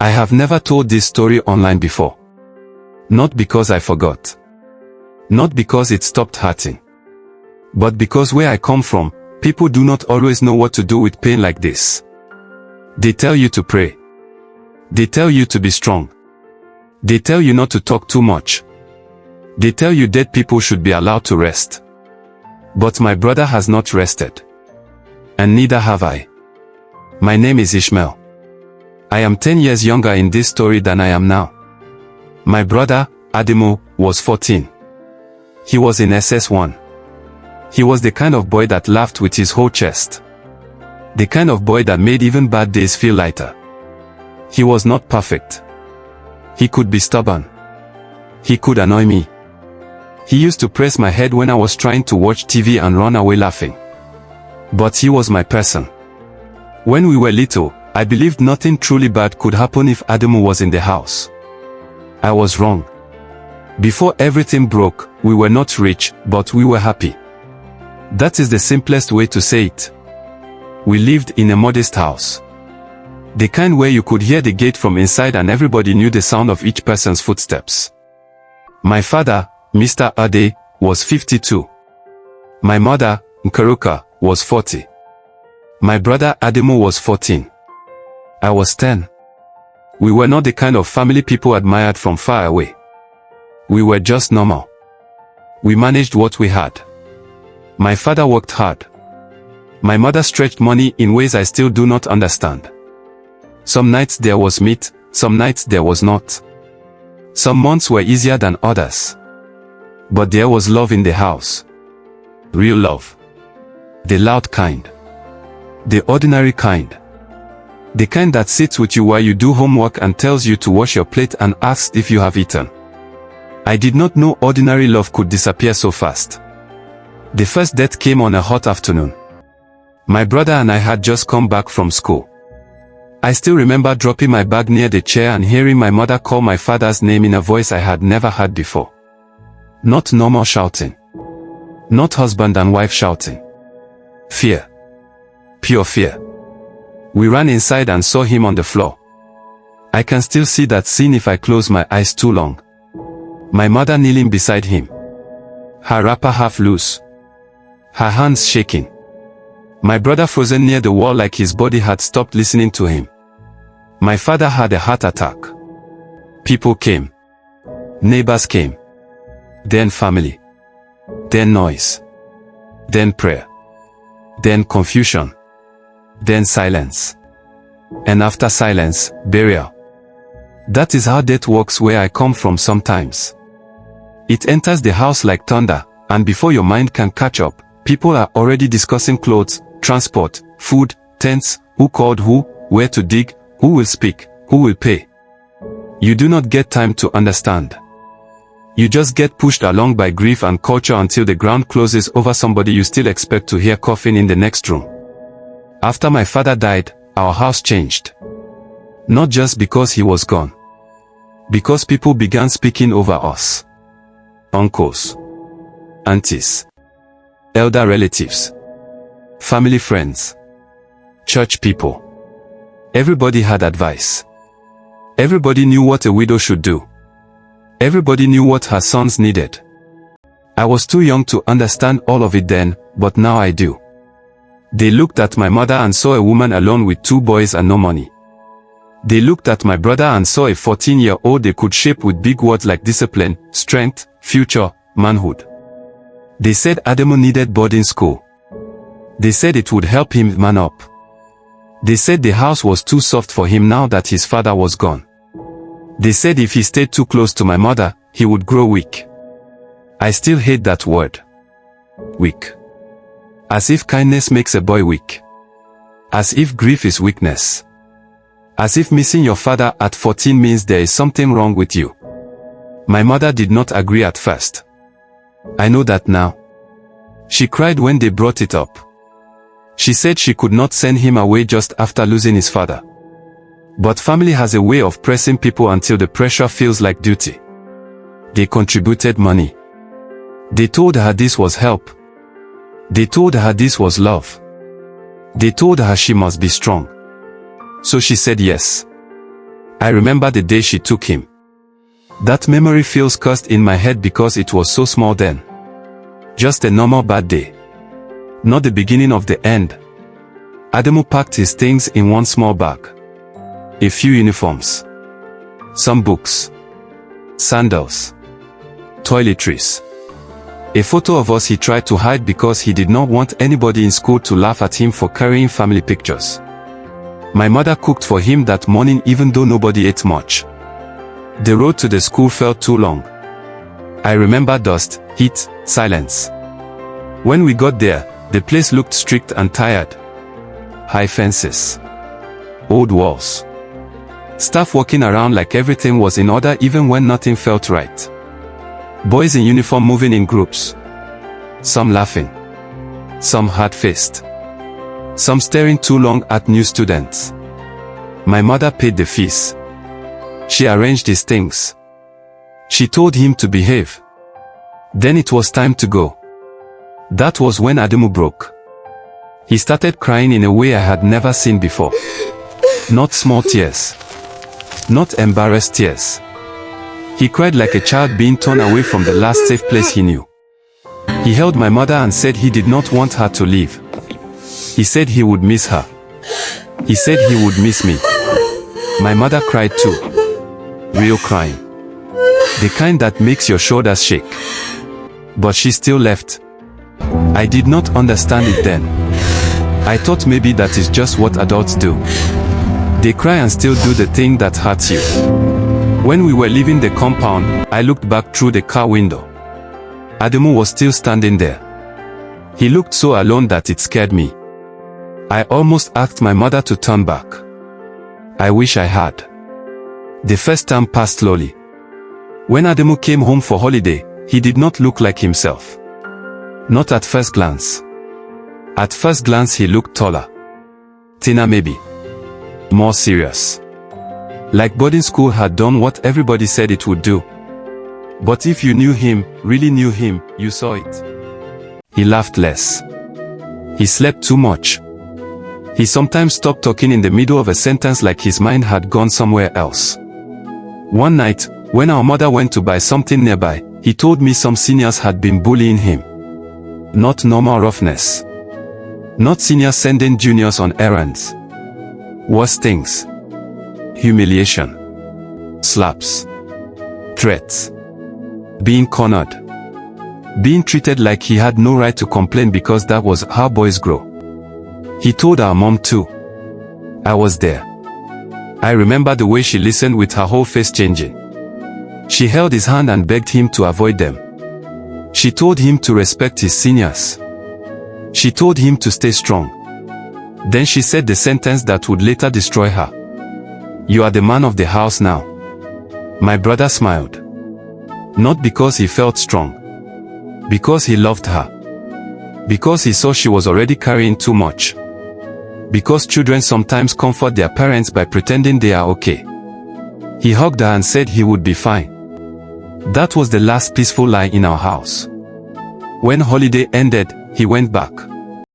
I have never told this story online before. Not because I forgot. Not because it stopped hurting. But because where I come from, people do not always know what to do with pain like this. They tell you to pray. They tell you to be strong. They tell you not to talk too much. They tell you dead people should be allowed to rest. But my brother has not rested. And neither have I. My name is Ishmael. I am 10 years younger in this story than I am now. My brother, Adamu, was 14. He was in SS1. He was the kind of boy that laughed with his whole chest. The kind of boy that made even bad days feel lighter. He was not perfect. He could be stubborn. He could annoy me. He used to press my head when I was trying to watch TV and run away laughing. But he was my person. When we were little, I believed nothing truly bad could happen if Adamu was in the house. I was wrong. Before everything broke, we were not rich, but we were happy. That is the simplest way to say it. We lived in a modest house. The kind where you could hear the gate from inside and everybody knew the sound of each person's footsteps. My father, Mr. Ade, was 52. My mother, Nkaruka, was 40. My brother Adamu was 14. I was 10. We were not the kind of family people admired from far away. We were just normal. We managed what we had. My father worked hard. My mother stretched money in ways I still do not understand. Some nights there was meat, some nights there was not. Some months were easier than others. But there was love in the house. Real love. The loud kind. The ordinary kind. The kind that sits with you while you do homework and tells you to wash your plate and asks if you have eaten. I did not know ordinary love could disappear so fast. The first death came on a hot afternoon. My brother and I had just come back from school. I still remember dropping my bag near the chair and hearing my mother call my father's name in a voice I had never heard before. Not normal shouting. Not husband and wife shouting. Fear. Pure fear. We ran inside and saw him on the floor. I can still see that scene if I close my eyes too long. My mother kneeling beside him. Her wrapper half loose. Her hands shaking. My brother frozen near the wall like his body had stopped listening to him. My father had a heart attack. People came. Neighbors came. Then family. Then noise. Then prayer. Then confusion. Then silence. And after silence, burial. That is how death works where I come from sometimes. It enters the house like thunder, and before your mind can catch up, people are already discussing clothes, transport, food, tents, who called who, where to dig, who will speak, who will pay. You do not get time to understand. You just get pushed along by grief and culture until the ground closes over somebody you still expect to hear coughing in the next room. After my father died, our house changed. Not just because he was gone. Because people began speaking over us. Uncles. Aunties. Elder relatives. Family friends. Church people. Everybody had advice. Everybody knew what a widow should do. Everybody knew what her sons needed. I was too young to understand all of it then, but now I do. They looked at my mother and saw a woman alone with 2 boys and no money. They looked at my brother and saw a 14-year-old they could shape with big words like discipline, strength, future, manhood. They said Adamu needed boarding school. They said it would help him man up. They said the house was too soft for him now that his father was gone. They said if he stayed too close to my mother, he would grow weak. I still hate that word. Weak. As if kindness makes a boy weak. As if grief is weakness. As if missing your father at 14 means there is something wrong with you. My mother did not agree at first. I know that now. She cried when they brought it up. She said she could not send him away just after losing his father. But family has a way of pressing people until the pressure feels like duty. They contributed money. They told her this was help. They told her this was love. They told her she must be strong. So she said yes. I remember the day she took him. That memory feels cursed in my head because it was so small then. Just a normal bad day. Not the beginning of the end. Adamu packed his things in one small bag. A few uniforms. Some books. Sandals. Toiletries. A photo of us he tried to hide because he did not want anybody in school to laugh at him for carrying family pictures. My mother cooked for him that morning even though nobody ate much. The road to the school felt too long. I remember dust, heat, silence. When we got there, the place looked strict and tired. High fences. Old walls. Staff walking around like everything was in order even when nothing felt right. Boys in uniform moving in groups. Some laughing. Some hard-faced. Some staring too long at new students. My mother paid the fees. She arranged his things. She told him to behave. Then it was time to go. That was when Adamu broke. He started crying in a way I had never seen before. Not small tears. Not embarrassed tears. He cried like a child being torn away from the last safe place he knew. He held my mother and said he did not want her to leave. He said he would miss her. He said he would miss me. My mother cried too. Real crying. The kind that makes your shoulders shake. But she still left. I did not understand it then. I thought maybe that is just what adults do. They cry and still do the thing that hurts you. When we were leaving the compound, I looked back through the car window. Adamu was still standing there. He looked so alone that it scared me. I almost asked my mother to turn back. I wish I had. The first time passed slowly. When Adamu came home for holiday, he did not look like himself. Not at first glance. At first glance he looked taller. Thinner maybe. More serious. Like boarding school had done what everybody said it would do. But if you knew him, really knew him, you saw it. He laughed less. He slept too much. He sometimes stopped talking in the middle of a sentence like his mind had gone somewhere else. One night, when our mother went to buy something nearby, he told me some seniors had been bullying him. Not normal roughness. Not seniors sending juniors on errands. Worse things. Humiliation. Slaps. Threats. Being cornered. Being treated like he had no right to complain because that was how boys grow. He told our mom too. I was there. I remember the way she listened with her whole face changing. She held his hand and begged him to avoid them. She told him to respect his seniors. She told him to stay strong. Then she said the sentence that would later destroy her. You are the man of the house now. My brother smiled. Not because he felt strong. Because he loved her. Because he saw she was already carrying too much. Because children sometimes comfort their parents by pretending they are okay. He hugged her and said he would be fine. That was the last peaceful lie in our house. When holiday ended, he went back.